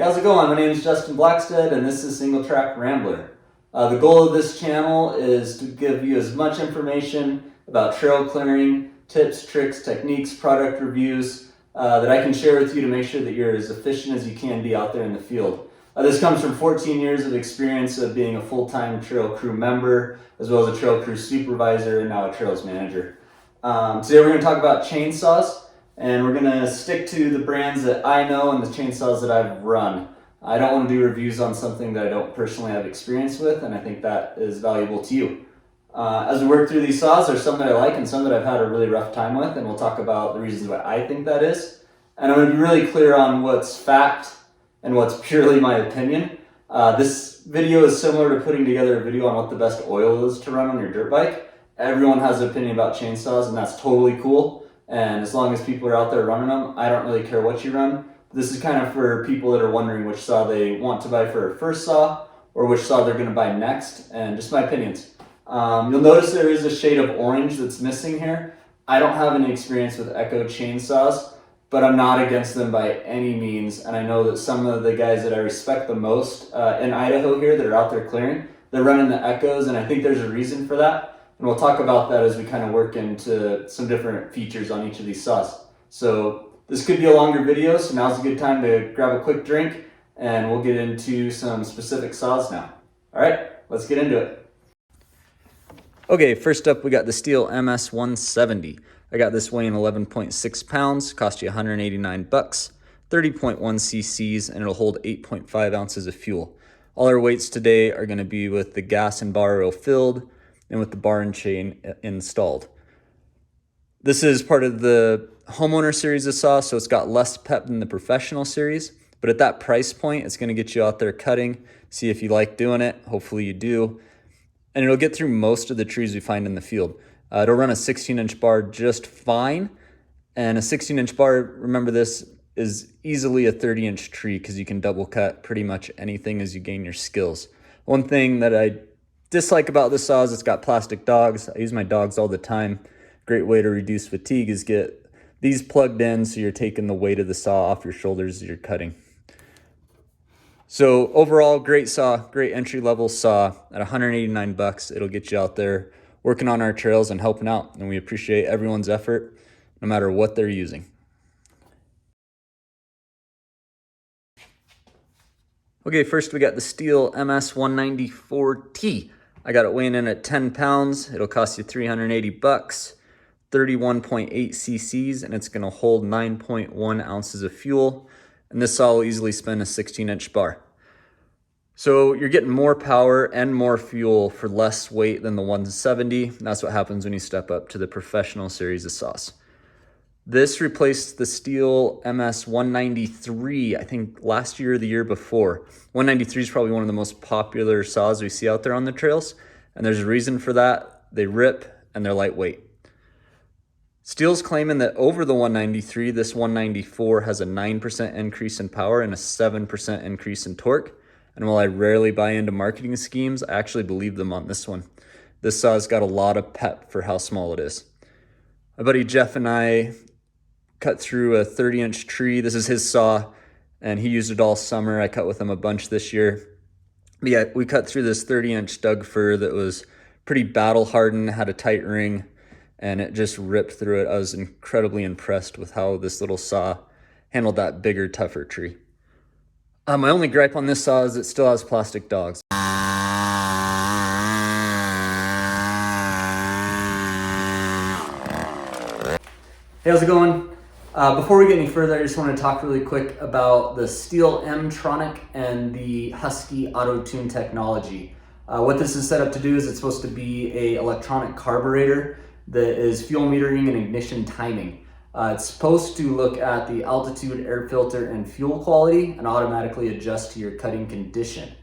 Hey, how's it going? My name is Justin Blackstead and this is Single Track Rambler. The goal of this channel is to give you as much information about trail clearing, tips, tricks, techniques, product reviews that I can share with you to make sure that you're as efficient as you can be out there in the field. This comes from 14 years of experience of being a full-time trail crew member, as well as a trail crew supervisor and now a Trails Manager. Today we're going to talk about chainsaws. And we're gonna stick to the brands that I know and the chainsaws that I've run. I don't want to do reviews on something that I don't personally have experience with, and I think that is valuable to you. As we work through these saws, there's some that I like and some that I've had a really rough time with, and we'll talk about the reasons why I think that is. And I'm gonna be really clear on what's fact and what's purely my opinion. This video is similar to putting together a video on what the best oil is to run on your dirt bike. Everyone has an opinion about chainsaws, and that's totally cool. And as long as people are out there running them, I don't really care what you run. This is kind of for people that are wondering which saw they want to buy for a first saw or which saw they're gonna buy next, and just my opinions. You'll notice there is a shade of orange that's missing here. I don't have any experience with Echo chainsaws, but I'm not against them by any means. And I know that some of the guys that I respect the most in Idaho here that are out there clearing, they're running the Echoes, and I think there's a reason for that. And we'll talk about that as we kind of work into some different features on each of these saws. So this could be a longer video, so now's a good time to grab a quick drink and we'll get into some specific saws now. All right, let's get into it. Okay, first up we got the Stihl MS261. I got this weighing 11.6 pounds, cost you 189 bucks, 30.1 cc's, and it'll hold 8.5 ounces of fuel. All our weights today are gonna be with the gas and bar oil filled, and with the bar and chain installed. This is part of the homeowner series of saws, so it's got less pep than the professional series, but at that price point, it's gonna get you out there cutting, see if you like doing it, hopefully you do, and it'll get through most of the trees we find in the field. It'll run a 16-inch bar just fine, and a 16-inch bar, remember this, is easily a 30-inch tree because you can double cut pretty much anything as you gain your skills. One thing that I dislike about this saw is it's got plastic dogs. I use my dogs all the time. Great way to reduce fatigue is get these plugged in so you're taking the weight of the saw off your shoulders as you're cutting. So overall, great saw, great entry-level saw. At 189 bucks, it'll get you out there working on our trails and helping out. And we appreciate everyone's effort, no matter what they're using. Okay, first we got the Stihl MS261. I got it weighing in at 10 pounds. It'll cost you 380 bucks, 31.8 cc's, and it's gonna hold 9.1 ounces of fuel. And this saw will easily spin a 16-inch bar. So you're getting more power and more fuel for less weight than the 170. That's what happens when you step up to the professional series of saws. This replaced the Stihl MS293, I think last year or the year before. 193 is probably one of the most popular saws we see out there on the trails, and there's a reason for that. They rip and they're lightweight. Stihl's claiming that over the 193, this 194 has a 9% increase in power and a 7% increase in torque. And while I rarely buy into marketing schemes, I actually believe them on this one. This saw's got a lot of pep for how small it is. My buddy Jeff and I cut through a 30-inch tree. This is his saw, and he used it all summer. I cut with him a bunch this year. But yeah, we cut through this 30-inch Doug fir that was pretty battle-hardened, had a tight ring, and it just ripped through it. I was incredibly impressed with how this little saw handled that bigger, tougher tree. My only gripe on this saw is it still has plastic dogs. Hey, how's it going? Before we get any further, I just want to talk really quick about the Stihl M-Tronic and the Husky auto-tune technology. What this is set up to do is it's supposed to be an electronic carburetor that is fuel metering and ignition timing. It's supposed to look at the altitude, air filter, and fuel quality and automatically adjust to your cutting condition.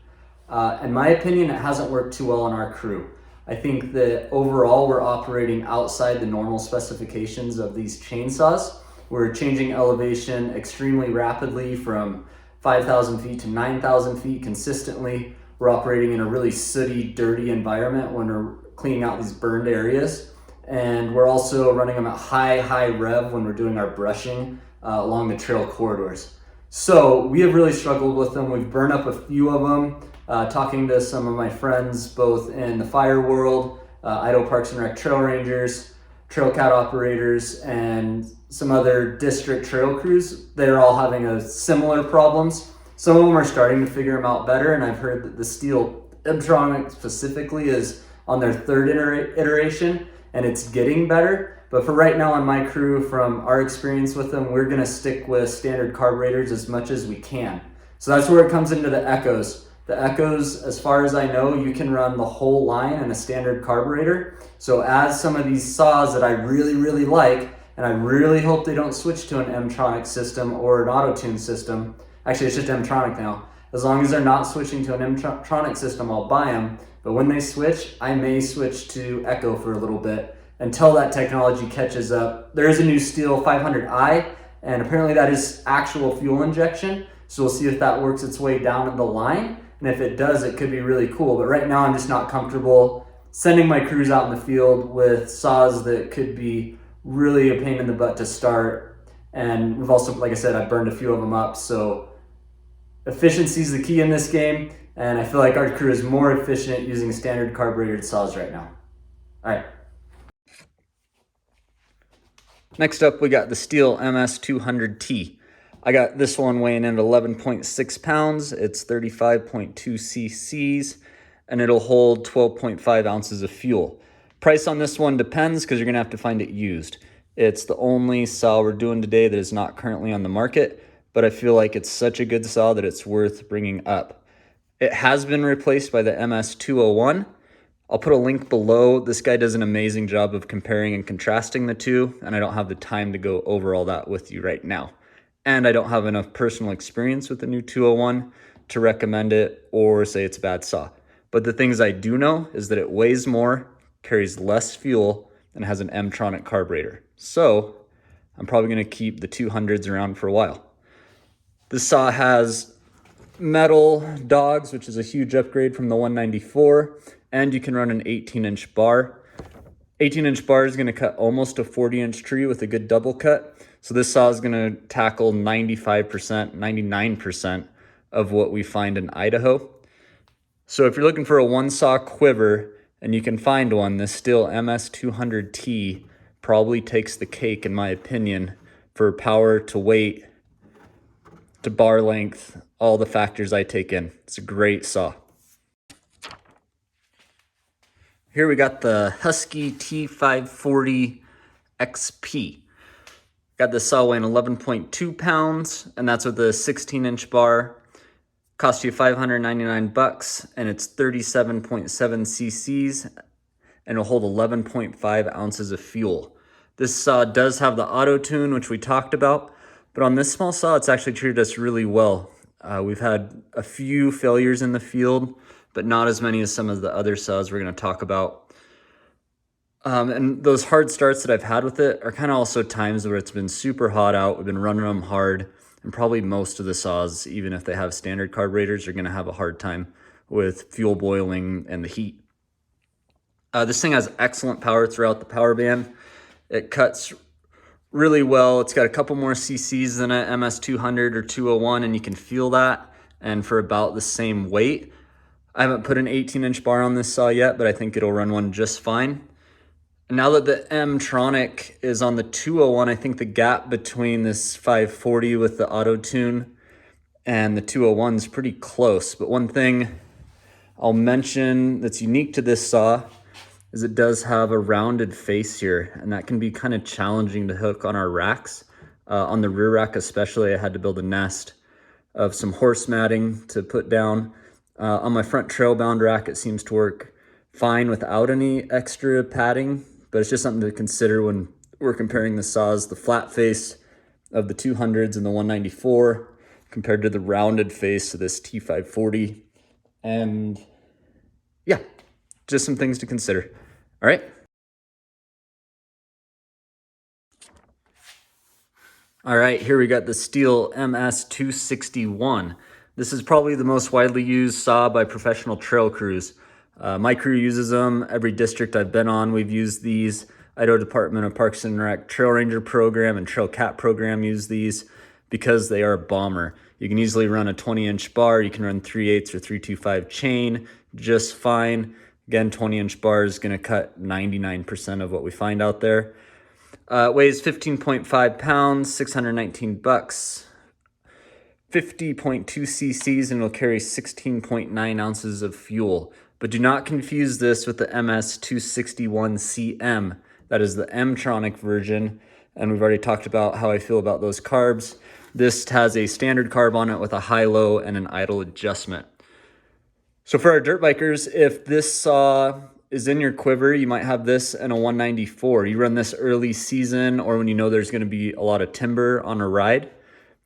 In my opinion, it hasn't worked too well on our crew. I think that overall we're operating outside the normal specifications of these chainsaws. We're changing elevation extremely rapidly from 5,000 feet to 9,000 feet consistently. We're operating in a really sooty, dirty environment when we're cleaning out these burned areas. And we're also running them at high rev when we're doing our brushing along the trail corridors. So we have really struggled with them. We've burned up a few of them. Talking to some of my friends, both in the fire world, Idaho Parks and Rec trail rangers, trail cat operators, and some other district trail crews, they're all having a similar problems. Some of them are starting to figure them out better, and I've heard that the Stihl MS261 specifically is on their third iteration, and it's getting better. But for right now on my crew, from our experience with them, we're gonna stick with standard carburetors as much as we can. So that's where it comes into the Echoes. The Echoes, as far as I know, you can run the whole line in a standard carburetor. So as some of these saws that I really, really like, and I really hope they don't switch to an M-tronic system or an auto-tune system. Actually, it's just M-tronic now. As long as they're not switching to an M-tronic system, I'll buy them. But when they switch, I may switch to Echo for a little bit until that technology catches up. There is a new Stihl 540i, and apparently that is actual fuel injection. So we'll see if that works its way down the line. And if it does, it could be really cool. But right now I'm just not comfortable sending my crews out in the field with saws that could be really a pain in the butt to start. And we've also, like I said, I've burned a few of them up. So efficiency is the key in this game. And I feel like our crew is more efficient using standard carbureted saws right now. All right. Next up, we got the Stihl MS200T. I got this one weighing in at 11.6 pounds. It's 35.2 cc's, and it'll hold 12.5 ounces of fuel. Price on this one depends because you're gonna have to find it used. It's the only saw we're doing today that is not currently on the market, but I feel like it's such a good saw that it's worth bringing up. It has been replaced by the MS201. I'll put a link below. This guy does an amazing job of comparing and contrasting the two, and I don't have the time to go over all that with you right now. And I don't have enough personal experience with the new 201 to recommend it or say it's a bad saw. But the things I do know is that it weighs more, carries less fuel, and has an M-tronic carburetor. So I'm probably gonna keep the 200s around for a while. This saw has metal dogs, which is a huge upgrade from the 194, and you can run an 18-inch bar. 18-inch bar is gonna cut almost a 40-inch tree with a good double cut. So this saw is gonna tackle 95%, 99% of what we find in Idaho. So if you're looking for a one saw quiver and you can find one, this Stihl MS200T probably takes the cake in my opinion for power to weight to bar length, all the factors I take in. It's a great saw. Here we got the Husky T540XP. Got this saw weighing 11.2 pounds, and that's with a 16-inch bar. Cost you $599, and it's 37.7 cc's, and it'll hold 11.5 ounces of fuel. This saw does have the auto tune, which we talked about, but on this small saw, it's actually treated us really well. We've had a few failures in the field, but not as many as some of the other saws we're going to talk about. And those hard starts that I've had with it are kind of also times where it's been super hot out. We've been running them hard, and probably most of the saws, even if they have standard carburetors, are going to have a hard time with fuel boiling and the heat. This thing has excellent power throughout the power band. It cuts really well. It's got a couple more cc's than a MS200 or 201, and you can feel that, and for about the same weight. I haven't put an 18-inch bar on this saw yet, but I think it'll run one just fine. Now that the M-tronic is on the 201, I think the gap between this 540 with the auto tune and the 201 is pretty close. But one thing I'll mention that's unique to this saw is it does have a rounded face here, and that can be kind of challenging to hook on our racks. On the rear rack especially, I had to build a nest of some horse matting to put down. On my front trail bound rack, it seems to work fine without any extra padding, but it's just something to consider when we're comparing the saws, the flat face of the 200s and the 194 compared to the rounded face of this T540. And yeah, just some things to consider. All right. All right, here we got the Stihl MS261. This is probably the most widely used saw by professional trail crews. My crew uses them. Every district I've been on, we've used these. Idaho Department of Parks and Rec Trail Ranger program and Trail Cat program use these because they are a bomber. You can easily run a 20-inch bar. You can run 3/8 or 325 chain just fine. Again, 20-inch bar is going to cut 99% of what we find out there. It weighs 15.5 pounds, 619 bucks, 50.2 cc's, and it'll carry 16.9 ounces of fuel. But do not confuse this with the MS261CM. That is the M-tronic version, and we've already talked about how I feel about those carbs. This has a standard carb on it with a high-low and an idle adjustment. So for our dirt bikers, if this saw is in your quiver, you might have this and a 194. You run this early season or when you know there's going to be a lot of timber on a ride,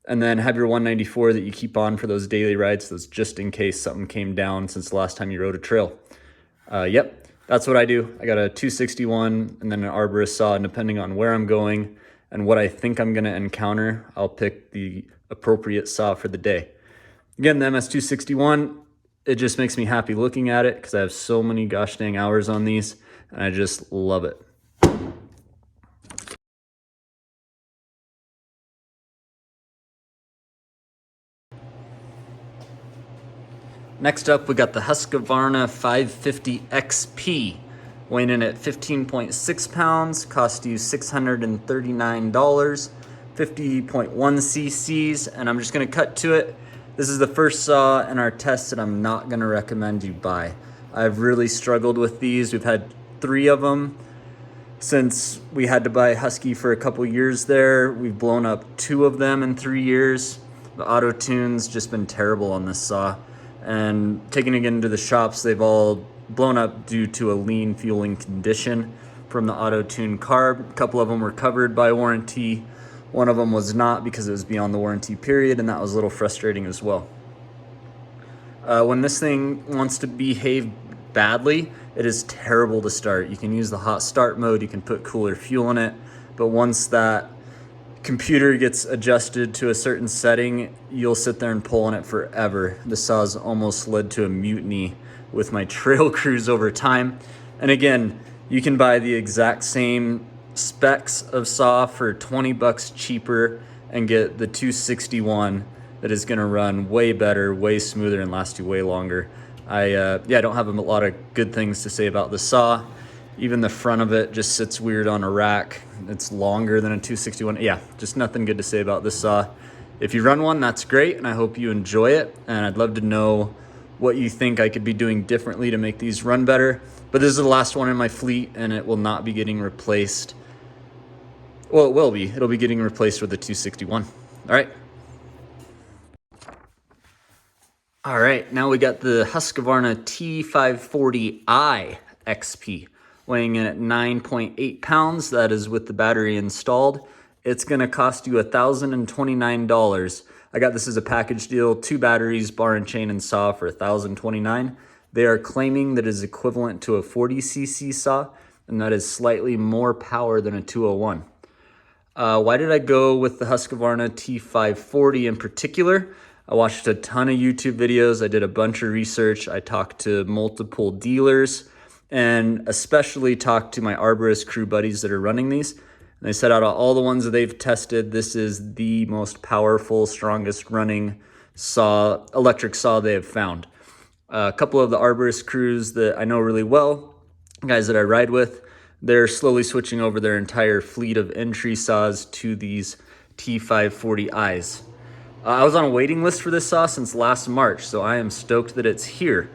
and then have your 194 that you keep on for those daily rides, those just in case something came down since the last time you rode a trail. Yep, that's what I do. I got a 261 and then an arborist saw, and depending on where I'm going and what I think I'm going to encounter, I'll pick the appropriate saw for the day. Again, the MS261, it just makes me happy looking at it because I have so many gosh dang hours on these, and I just love it. Next up, we got the Husqvarna T540XP, weighing in at 15.6 pounds, cost you $639, 50.1 cc's, and I'm just gonna cut to it. This is the first saw in our test that I'm not gonna recommend you buy. I've really struggled with these. We've had 3 of them since we had to buy Husky for a couple years there. We've blown up 2 of them in 3 years. The auto tune's just been terrible on this saw. And taking it into the shops, they've all blown up due to a lean fueling condition from the auto tune carb. A couple of them were covered by warranty. One of them was not because it was beyond the warranty period, and that was a little frustrating as well. When this thing wants to behave badly, it is terrible to start. You can use the hot start mode, you can put cooler fuel in it, but once that computer gets adjusted to a certain setting, you'll sit there and pull on it forever. The saw's almost led to a mutiny with my trail crews over time. And again, you can buy the exact same specs of saw for 20 bucks cheaper and get the 261 that is gonna run way better, way smoother, and last you way longer. I don't have a lot of good things to say about the saw. Even the front of it just sits weird on a rack. It's longer than a 261. Yeah, just nothing good to say about this saw. If you run one, that's great, and I hope you enjoy it. And I'd love to know what you think I could be doing differently to make these run better. But this is the last one in my fleet, and it will not be getting replaced. Well, it will be. It'll be getting replaced with the 261. All right. All right, now we got the Husqvarna T540iXP, weighing in at 9.8 pounds. That is with the battery installed. It's gonna cost you $1,029. I got this as a package deal, 2 batteries, bar and chain, and saw for $1,029. They are claiming that it is equivalent to a 40cc saw, and that is slightly more power than a 201. Why did I go with the Husqvarna T540 in particular? I watched a ton of YouTube videos. I did a bunch of research. I talked to multiple dealers and especially talked to my arborist crew buddies that are running these. And they said out of all the ones that they've tested, this is the most powerful, strongest running saw, electric saw they have found. A couple of the arborist crews that I know really well, guys that I ride with, they're slowly switching over their entire fleet of entry saws to these T540i's. I was on a waiting list for this saw since last March, so I am stoked that it's here.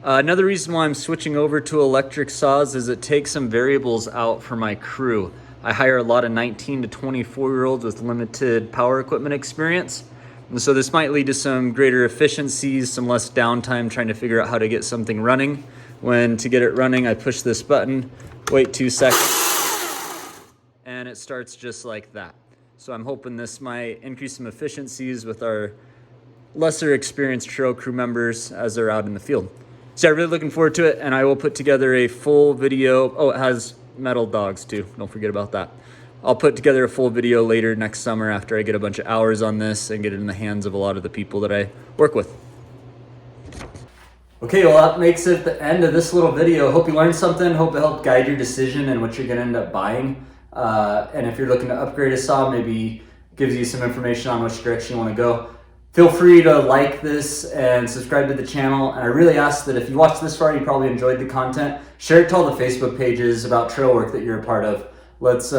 Another reason why I'm switching over to electric saws is it takes some variables out for my crew. I hire a lot of 19 to 24-year-olds with limited power equipment experience, and so this might lead to some greater efficiencies, some less downtime trying to figure out how to get something running. When to get it running, I push this button, wait 2 seconds, and it starts just like that. So I'm hoping this might increase some efficiencies with our lesser experienced trail crew members as they're out in the field. So I'm really looking forward to it, and I will put together a full video. Oh, it has metal dogs too. Don't forget about that. I'll put together a full video later next summer after I get a bunch of hours on this and get it in the hands of a lot of the people that I work with. Okay, well that makes it the end of this little video. Hope you learned something. Hope it helped guide your decision and what you're gonna end up buying. And if you're looking to upgrade a saw, maybe gives you some information on which direction you want to go. Feel free to like this and subscribe to the channel. And I really ask that if you watched this far, you probably enjoyed the content. Share it to all the Facebook pages about trail work that you're a part of. Let's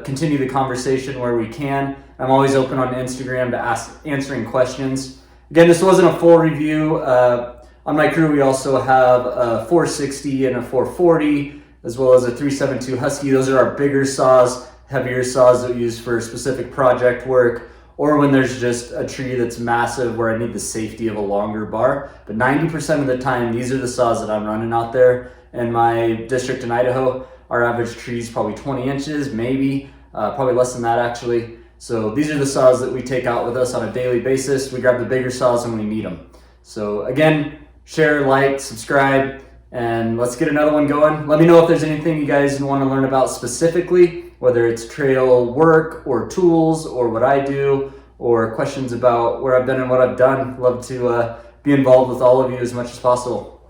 continue the conversation where we can. I'm always open on Instagram to answering questions. Again, this wasn't a full review. On my crew, we also have a 460 and a 440, as well as a 372 Husky. Those are our bigger saws, heavier saws that we use for specific project work, or when there's just a tree that's massive where I need the safety of a longer bar. But 90% of the time, these are the saws that I'm running out there. In my district in Idaho, our average tree is probably 20 inches, maybe, probably less than that actually. So these are the saws that we take out with us on a daily basis. We grab the bigger saws when we need them. So again, share, like, subscribe, and let's get another one going. Let me know if there's anything you guys want to learn about specifically, whether it's trail work or tools or what I do, or questions about where I've been and what I've done. Love to be involved with all of you as much as possible.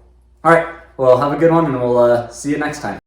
All right, well, have a good one, and we'll see you next time.